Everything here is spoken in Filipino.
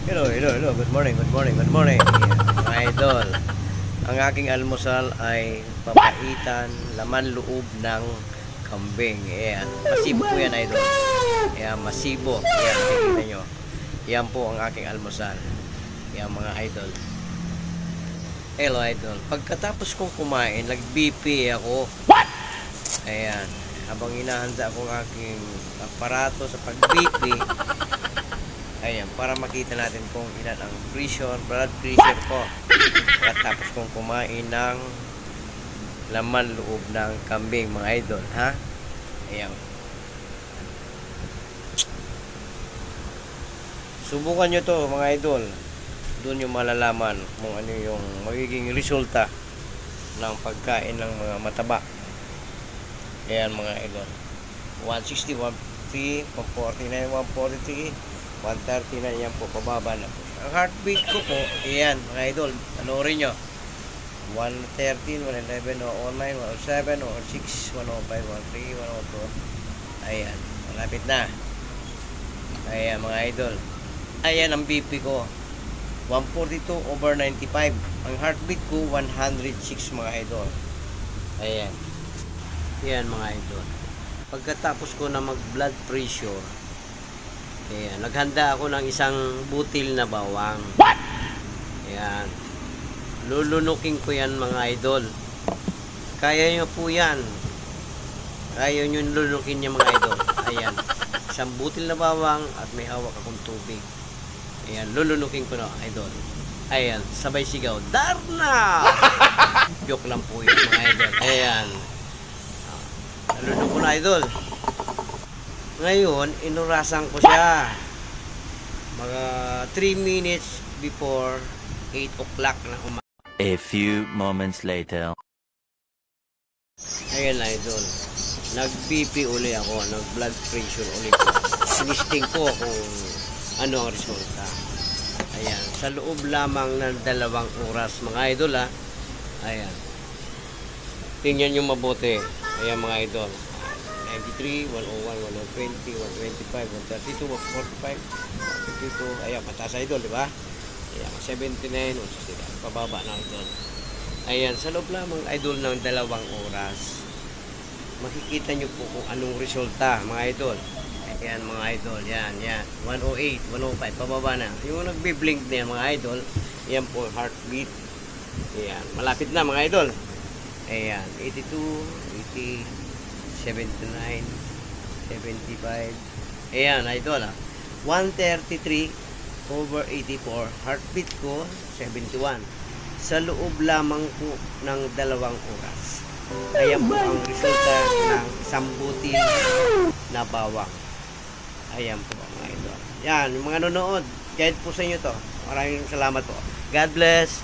Hello. Good morning. Mga idol. Ang aking almusal ay papaitan, laman loob ng kambing. Ayan. Masibo po yan, idol. Ayan, masibo. Ayan, tingnan nyo. Yan po ang aking almusal. Ayan, mga idol. Hello, idol. Pagkatapos kong kumain, nag-BP ako. What? Ayan. Habang inahanda akong aking aparato sa pag-BP, ayan, para makita natin kung ilan ang blood pressure ko pagkatapos kong kumain ng laman loob ng kambing, mga idol, ha? Ayan. Subukan nyo to, mga idol. Doon yung malalaman kung ano yung magiging resulta ng pagkain ng mga mataba. Ayan, mga idol. 160, 150, 149, 143, 130 na yan po, pababa na po. Ang heartbeat ko po, ayan, mga idol, panoorin nyo. 113, 111, 109, 107, 106, 105, 103, 102. Ayan, malapit na. Ayan, mga idol. Ayan ang BP ko. 142/95. Ang heartbeat ko, 106, mga idol. Ayan. Ayan, mga idol. Pagkatapos ko na mag-blood pressure, ayan, naghanda ako ng isang butil na bawang. What? Ayan. Lulunukin ko yan, mga idol. Kaya nyo po yan. Kaya nyo lulunukin niya, mga idol. Ayan. Isang butil na bawang at may hawak akong tubig. Ayan. Lulunukin ko na, idol. Ayan. Sabay sigaw. Darna! Joke lang po yun, mga idol. Ayan. Lulunok ko na, idol. Ngayon, inurasan ko siya mga 3 minutes before 8 o'clock na umaga. A few moments later. Ayan, idol. Nag-BP uli ako, nag-blood pressure uli ko. Sinisting ko kung ano ang resulta. Ayan, sa loob lamang ng 2 oras, mga idol, ha. Ayan. Tingnan nyo mabuti. Ayan, mga idol. 93, 101, 120, 125, 132, 145, 152. Ayan, mataas, idol, di ba? Ayan, 79, 160. Pababa na, idol. Ayan, sa loob lamang, idol, ng 2 oras, makikita nyo po kung anong resulta, mga idol. Ayan, mga idol. Yan. 108, 105. Pababa na. Yung nagbi-blink na yan, mga idol. Ayan po, heartbeat. Ayan, malapit na, mga idol. Ayan, 82, 80, 79, 75. Ayan, idol, ha. 133/84. Heartbeat ko, 71. Sa loob lamang po ng 2 oras. Ayan po ang resulta ng isang butil na bawang. Ayan po, mga idol. Yan, yung mga nanonood, guide po sa inyo to. Maraming salamat po. God bless.